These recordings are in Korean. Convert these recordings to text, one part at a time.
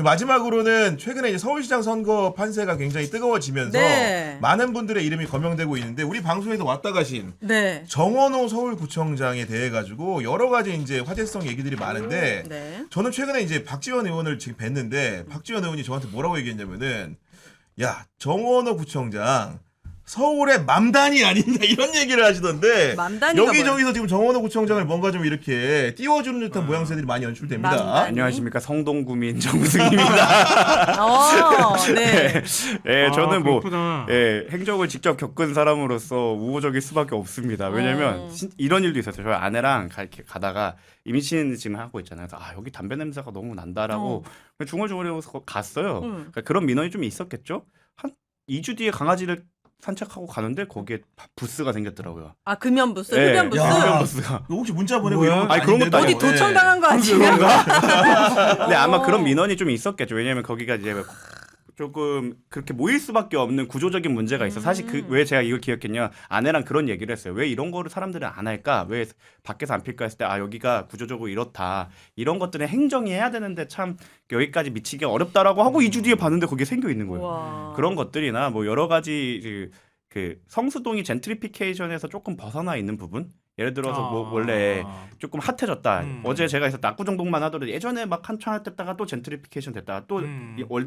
마지막으로는 최근에 이제 서울시장 선거 판세가 굉장히 뜨거워지면서 네. 많은 분들의 이름이 거명되고 있는데 우리 방송에도 왔다 가신 네. 정원호 서울구청장에 대해 가지고 여러 가지 이제 화제성 얘기들이 많은데 네. 저는 최근에 이제 박지원 의원을 지금 뵀는데 박지원 의원이 저한테 뭐라고 얘기했냐면은 야 정원호 구청장 서울의 맘단이 아닌가 이런 얘기를 하시던데 맘단이가 여기저기서 지금 정원호 구청장을 뭔가 좀 이렇게 띄워주는 듯한 모양새들이 많이 연출됩니다. 맘단. 안녕하십니까 성동구민 정승입니다. 네. 예, 저는 뭐 그렇구나. 예, 행적을 직접 겪은 사람으로서 우호적일 수밖에 없습니다. 왜냐면 이런 일도 있었어요. 저희 아내랑 이렇게 가다가 임신 지금 하고 있잖아요. 그래서 여기 담배 냄새가 너무 난다라고 중얼중얼해서 갔어요. 그러니까 그런 민원이 좀 있었겠죠. 한 2주 뒤에 강아지를 산책하고 가는데 거기에 부스가 생겼더라고요. 아 금연 부스, 예, 흡연 부스. 흡연 부스가. 이거 혹시 문자 보내고 뭐야? 이런 거 아니, 그런 것도 어디 아닌데도, 도청당한 거 아니에요? 근데 아마 그런 민원이 좀 있었겠죠. 왜냐하면 거기가 이제 조금 그렇게 모일 수밖에 없는 구조적인 문제가 있어. 사실 왜 제가 이걸 기억했냐? 아내랑 그런 얘기를 했어요. 왜 이런 거를 사람들은 안 할까? 왜 밖에서 안 필까 했을 때 여기가 구조적으로 이렇다. 이런 것들은 행정이 해야 되는데 참 여기까지 미치기 어렵다라고 하고 2주 뒤에 봤는데 거기에 생겨 있는 거예요. 우와. 그런 것들이나 뭐 여러 가지 그 성수동이 젠트리피케이션에서 조금 벗어나 있는 부분. 예를 들어서 뭐 원래 조금 핫해졌다. 어제 제가 있었 압구정동만 하더라도 예전에 막 한창 핫했다가 또 젠트리피케이션 됐다가 또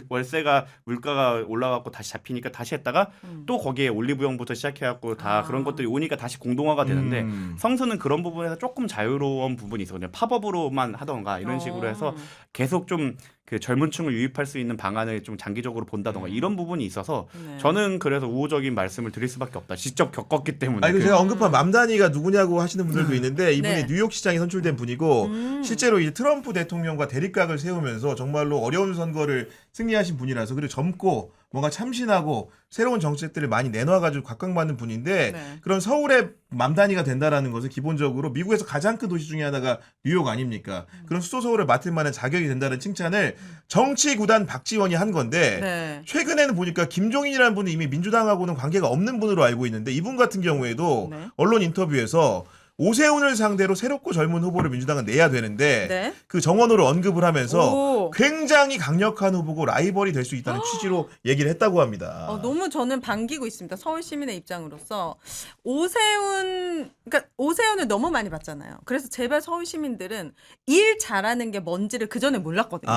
월세가 물가가 올라가고 다시 잡히니까 다시 했다가 또 거기에 올리브영부터 시작해갖고 다 그런 것들이 오니까 다시 공동화가 되는데 성수는 그런 부분에서 조금 자유로운 부분이 있거든요. 팝업으로만 하던가 이런 식으로 해서 계속 좀 그 젊은 층을 유입할 수 있는 방안을 좀 장기적으로 본다던가 이런 부분이 있어서 네. 저는 그래서 우호적인 말씀을 드릴 수밖에 없다. 직접 겪었기 때문에. 아니, 제가 언급한 맘단이가 누구냐고 하시는 분들도 있는데 이분이 네. 뉴욕 시장에 선출된 분이고 실제로 이제 트럼프 대통령과 대립각을 세우면서 정말로 어려운 선거를 승리하신 분이라서 그리고 젊고 뭔가 참신하고 새로운 정책들을 많이 내놔가지고 각광받는 분인데 네. 그런 서울의 맘단이가 된다라는 것은 기본적으로 미국에서 가장 큰 도시 중에 하나가 뉴욕 아닙니까? 그런 수도 서울을 맡을 만한 자격이 된다는 칭찬을 정치 구단 박지원이 한 건데 네. 최근에는 보니까 김종인이라는 분은 이미 민주당하고는 관계가 없는 분으로 알고 있는데 이분 같은 경우에도 네. 언론 인터뷰에서 오세훈을 상대로 새롭고 젊은 후보를 민주당은 내야 되는데 네. 그 정원으로 언급을 하면서 오. 굉장히 강력한 후보고 라이벌이 될 수 있다는 취지로 얘기를 했다고 합니다. 너무 저는 반기고 있습니다. 서울 시민의 입장으로서 그러니까 오세훈을 너무 많이 봤잖아요. 그래서 제발 서울 시민들은 일 잘하는 게 뭔지를 그 전에 몰랐거든요.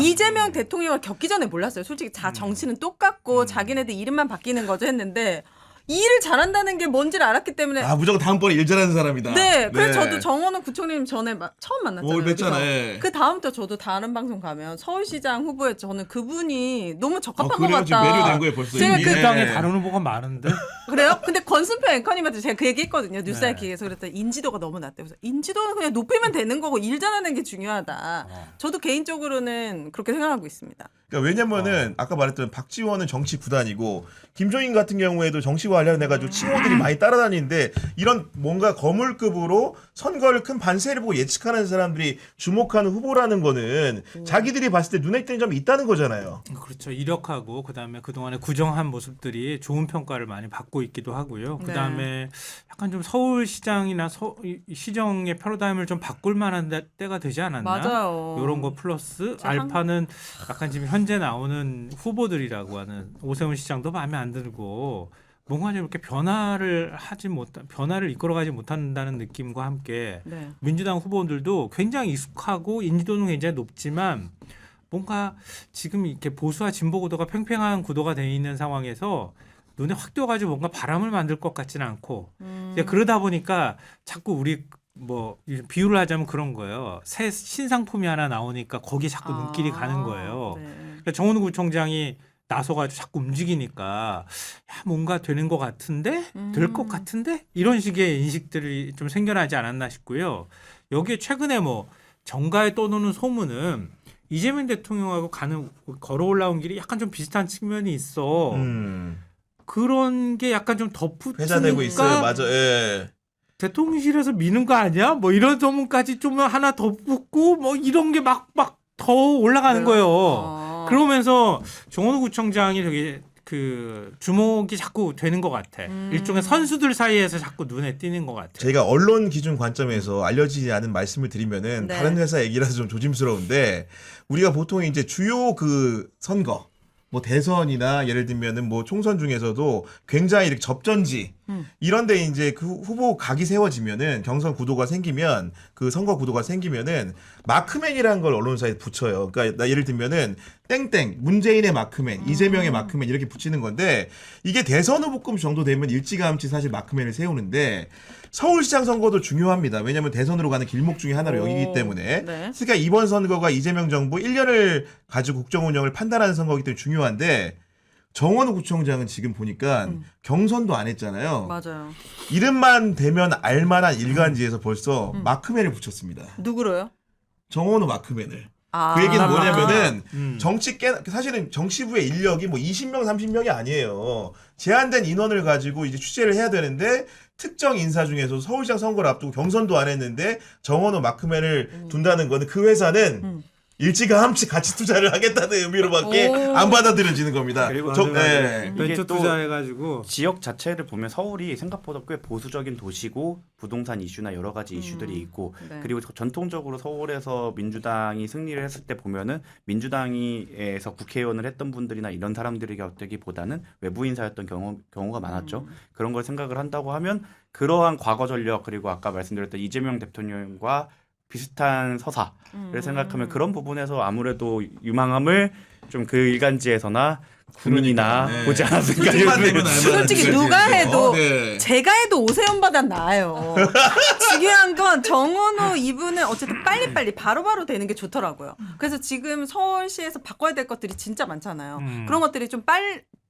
이재명 대통령을 겪기 전에 몰랐어요. 솔직히 정치는 똑같고 자기네들 이름만 바뀌는 거죠 했는데 일을 잘한다는 게 뭔지를 알았기 때문에 무조건 다음번에 일 잘하는 사람이다. 네, 그래서 저도 정원호 구청님 전에 처음 만났잖아요. 뵀잖아요. 여기서. 그 다음부터 저도 다른 방송 가면 서울시장 후보에 저는 그분이 너무 적합한 것 그래요? 지금 같다. 매료된 거예요 벌써. 제가 이미. 그 땅에 다른 후보가 많은데. 그래요? 근데 권순표 앵커님한테 제가 그 얘기했거든요. 뉴스알 네. 기획에서 그랬더니 인지도가 너무 낮대요. 그래서 인지도는 그냥 높이면 되는 거고 일 잘하는 게 중요하다. 저도 개인적으로는 그렇게 생각하고 있습니다. 그러니까 왜냐면은 아까 말했던 박지원은 정치 구단이고 김종인 같은 경우에도 정치와 관련해가지고 친구들이 많이 따라다니는데 이런 뭔가 거물급으로 선거를 큰 반세를 보고 예측하는 사람들이 주목하는 후보라는 거는 자기들이 봤을 때 눈에 띄는 점이 있다는 거잖아요. 그렇죠. 이력하고 그다음에 그동안에 구정한 모습들이 좋은 평가를 많이 받고 있기도 하고요. 그다음에 약간 좀 서울시장이나 시정의 패러다임을 좀 바꿀 만한 때가 되지 않았나? 맞아요. 이런 거 플러스 알파는 약간 지금 현재 나오는 후보들이라고 하는 오세훈 시장도 마음에 안 들고 뭔가 좀 이렇게 변화를 이끌어가지 못한다는 느낌과 함께 네. 민주당 후보들도 굉장히 익숙하고 인지도는 굉장히 높지만 뭔가 지금 이렇게 보수와 진보 구도가 팽팽한 구도가 돼 있는 상황에서 눈에 확 띄어가지고 뭔가 바람을 만들 것 같지는 않고 이제 그러다 보니까 자꾸 우리 뭐 비유를 하자면 그런 거예요. 새 신상품이 하나 나오니까 거기에 자꾸 눈길이 가는 거예요. 네. 그러니까 정원우 구청장이 나서가지고 자꾸 움직이니까 뭔가 되는 것 같은데 될 것 같은데 이런 식의 인식들이 좀 생겨나지 않았나 싶고요. 여기에 최근에 뭐 정가에 떠도는 소문은 이재명 대통령하고 걸어 올라온 길이 약간 좀 비슷한 측면이 있어. 그런 게 약간 좀 회자되고 있어요. 덧붙으니까 맞아. 예. 대통령실에서 미는 거 아니야? 뭐 이런 소문까지 좀 하나 더 붙고 뭐 이런 게 막 더 올라가는 거예요. 그러면서 정원호 구청장이 되게 그 주목이 자꾸 되는 것 같아. 일종의 선수들 사이에서 자꾸 눈에 띄는 것 같아. 저희가 언론 기준 관점에서 알려지지 않은 말씀을 드리면은 네. 다른 회사 얘기라서 좀 조심스러운데 우리가 보통 이제 주요 그 선거 뭐 대선이나 예를 들면은 뭐 총선 중에서도 굉장히 이렇게 접전지 이런데 이제 그 후보 각이 세워지면은 경선 구도가 생기면 그 선거 구도가 생기면은 마크맨이라는 걸 언론사에 붙여요. 그러니까 나 예를 들면은 땡땡 문재인의 마크맨, 이재명의 마크맨 이렇게 붙이는 건데 이게 대선 후보급 정도 되면 일찌감치 사실 마크맨을 세우는데 서울시장 선거도 중요합니다. 왜냐하면 대선으로 가는 길목 중에 하나로 여기기 때문에. 네. 그러니까 이번 선거가 이재명 정부 1년을 가지고 국정 운영을 판단하는 선거이기 때문에 중요한데 정원우 구청장은 지금 보니까 경선도 안 했잖아요. 맞아요. 이름만 대면 알만한 일간지에서 벌써 마크맨을 붙였습니다. 누구로요? 정원우 마크맨을. 아. 그 얘기는 뭐냐면은 음. 사실은 정치부의 인력이 뭐 20명, 30명이 아니에요. 제한된 인원을 가지고 이제 취재를 해야 되는데 특정 인사 중에서 서울시장 선거를 앞두고 경선도 안 했는데 정원호 마크맨을 둔다는 거는 그 회사는 일찌감치 같이 투자를 하겠다는 의미로밖에 오. 안 받아들여지는 겁니다. 그리고 네. 이게 벤처 또 투자해가지고 지역 자체를 보면 서울이 생각보다 꽤 보수적인 도시고 부동산 이슈나 여러 가지 이슈들이 있고 네. 그리고 전통적으로 서울에서 민주당이 승리를 했을 때 보면은 민주당에서 국회의원을 했던 분들이나 이런 사람들이 곁들기보다는 외부 인사였던 경우가 많았죠. 그런 걸 생각을 한다고 하면 그러한 과거 전력 그리고 아까 말씀드렸던 이재명 대통령과 비슷한 서사를 생각하면 그런 부분에서 아무래도 유망함을 좀 그 일간지에서나 국민이나 그러니까, 네. 보지 않았을까. 특집만 되면 알만한 솔직히 일간지에서. 누가 해도 네. 제가 해도 오세훈보다 나아요. 중요한 건 정원호 이분은 어쨌든 빨리빨리 바로바로 되는 게 좋더라고요. 그래서 지금 서울시에서 바꿔야 될 것들이 진짜 많잖아요. 그런 것들이 좀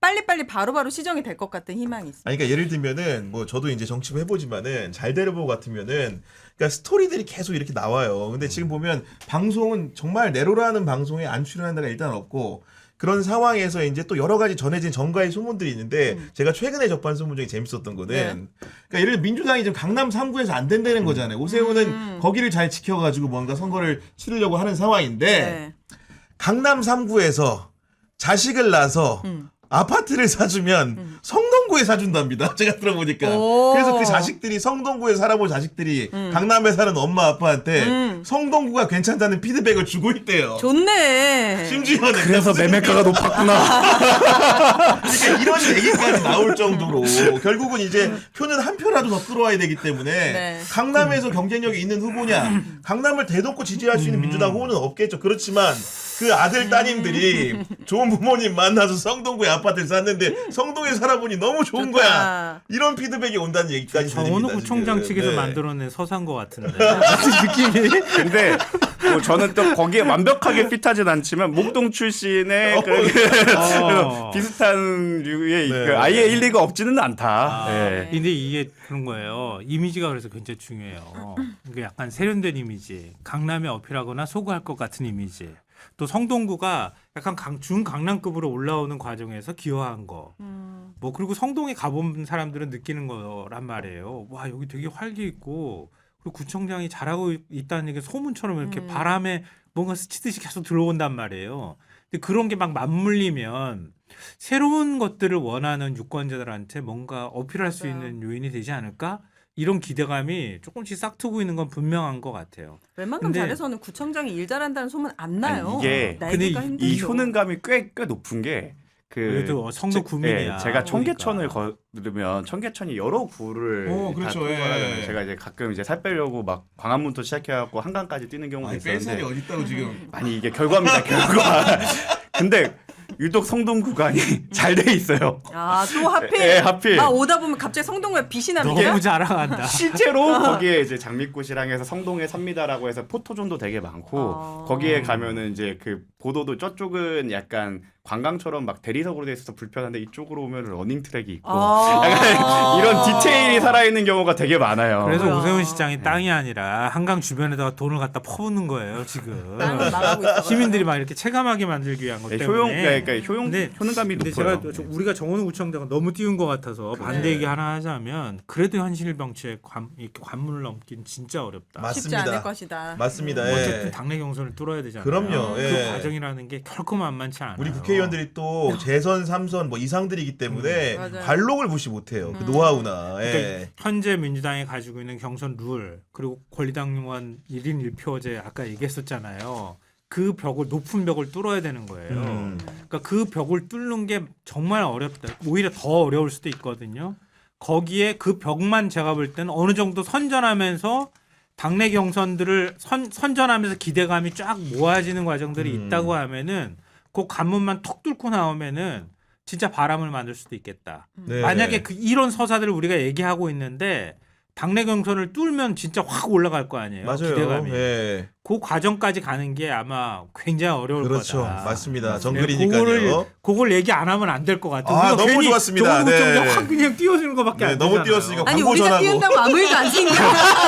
빨리빨리 바로바로 시정이 될 것 같은 희망이 있어요. 아니, 그러니까 예를 들면은 뭐 저도 이제 정치부 해보지만은 잘 되는 법 같으면은 그러니까 스토리들이 계속 이렇게 나와요. 근데 지금 보면 방송은 정말 내로라는 방송에 안 출연하는 데가 일단 없고 그런 상황에서 이제 또 여러 가지 전해진 전가의 소문들이 있는데 제가 최근에 접한 소문 중에 재밌었던 거는 그러니까 예를 들어 민주당이 지금 강남 3구에서 안 된다는 거잖아요. 오세훈은 거기를 잘 지켜가지고 뭔가 선거를 치르려고 하는 상황인데 네. 강남 3구에서 자식을 낳아서 아파트를 사주면 성동구에 사준답니다. 제가 들어보니까. 오. 그래서 그 자식들이 성동구에 살아본 자식들이 강남에 사는 엄마 아빠한테 성동구가 괜찮다는 피드백을 주고 있대요. 좋네. 심지어는 그래서 매매가가 높았구나. 그러니까 이런 얘기까지 나올 정도로 결국은 이제 표는 한 표라도 더 끌어와야 되기 때문에 네. 강남에서 경쟁력이 있는 후보냐 강남을 대놓고 지지할 수 있는 민주당 후보는 없겠죠. 그렇지만 그 아들 따님들이 좋은 부모님 만나서 성동구에 아파트를 샀는데 성동에 살아보니 너무 좋은 좋다. 거야. 이런 피드백이 온다는 얘기까지 정원호 들립니다, 구청장 지금. 측에서 네. 만들어낸 서사인 것 같은데 느낌이. 근데 뭐 저는 또 거기에 완벽하게 핏하진 않지만 목동 출신의 비슷한 류의 네. 그 아예 일리가 없지는 않다. 아, 네. 근데 이게 그런 거예요. 이미지가 그래서 굉장히 중요해요. 그러니까 약간 세련된 이미지, 강남에 어필하거나 소구할 것 같은 이미지. 또 성동구가 약간 중강남급으로 올라오는 과정에서 기여한 거. 뭐 그리고 성동에 가본 사람들은 느끼는 거란 말이에요. 와 여기 되게 활기 있고 그리고 구청장이 잘하고 있다는 게 소문처럼 이렇게 바람에 뭔가 스치듯이 계속 들어온단 말이에요. 근데 그런 게 막 맞물리면 새로운 것들을 원하는 유권자들한테 뭔가 어필할 수 맞아요. 있는 요인이 되지 않을까? 이런 기대감이 조금씩 싹트고 있는 건 분명한 것 같아요. 웬만큼 근데- 잘해서는 구청장이 일 잘한다는 소문 안 나요. 아니, 이게- 날기가 근데 이 힘들죠. 효능감이 꽤 높은 게 그래도 성도 구민이야. 제가 청계천을 보니까. 걸으면 청계천이 여러 구를 그렇죠. 다 통과하잖아요. 예. 제가 이제 가끔 이제 살 빼려고 막 광화문부터 시작해갖고 한강까지 뛰는 경우도 아니, 뺄 살이 있었는데 어딨다고 지금. 아니 이게 결과입니다 결과. 근데 유독 성동 구간이 잘 돼 있어요. 아, 또 하필. 예, 하필. 아, 오다 보면 갑자기 성동구에 빛이 납니까? 너무 자랑한다. 실제로 거기에 이제 장미꽃이랑 해서 성동에 삽니다라고 해서 포토존도 되게 많고 아. 거기에 가면은 이제 그 보도도 저쪽은 약간 관광처럼 막 대리석으로 돼 있어서 불편한데 이쪽으로 오면 러닝 트랙이 있고 약간 이런 디테일이 살아있는 경우가 되게 많아요. 그래서 뭐야. 오세훈 시장이 땅이 아니라 한강 주변에다가 돈을 갖다 퍼붓는 거예요 지금. 땅을 나가고 있어. 시민들이 막 이렇게 체감하게 만들기 위한 것 네, 때문에. 그러니까 근데 효능감이 근데 높아요. 제가 우리가 정원우 구청장은 너무 띄운 것 같아서 반대 얘기 하나 하자면 그래도 현실병치에 이렇게 관문을 넘긴 진짜 어렵다. 맞- 쉽지 맞습니다. 않을 것이다. 맞습니다. 어쨌든 예. 당내 경선을 뚫어야 되잖아요. 그럼요. 그 예. 과정이라는 게 결코 만만치 않아요. 우리 국회의원들이 또 재선, 3선 뭐 이상들이기 때문에 맞아요. 관록을 무시 못해요. 그 노하우나. 예. 그러니까 현재 민주당이 가지고 있는 경선 룰 그리고 권리당 의원 1인 1표 어제 아까 얘기했었잖아요. 그 벽을 높은 벽을 뚫어야 되는 거예요. 그러니까 그 벽을 뚫는 게 정말 어렵다. 오히려 더 어려울 수도 있거든요. 거기에 그 벽만 제가 볼 때는 어느 정도 선전하면서 당내 경선들을 선전하면서 기대감이 쫙 모아지는 과정들이 있다고 하면은 그 관문만 톡 뚫고 나오면은 진짜 바람을 만들 수도 있겠다. 네. 만약에 이런 서사들을 우리가 얘기하고 있는데 당내 경선을 뚫면 진짜 확 올라갈 거 아니에요. 맞아요. 기대감이. 예. 그 과정까지 가는 게 아마 굉장히 어려울 그렇죠. 거다. 맞습니다. 네, 정글이니까요. 그걸 얘기 안 하면 안 될 것 같아요. 아, 우리가 너무 괜히 좋았습니다. 정부 네. 확 그냥 띄워주는 것밖에 네, 안 너무 되잖아요. 띄웠으니까 아니 광고 우리가 전하고. 띄운다고 아무 일도 안 생겨.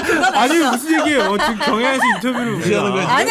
그건 아니 무슨 얘기예요? 지금 경향에서 인터뷰를 무시하는 우리가. 거지. 아니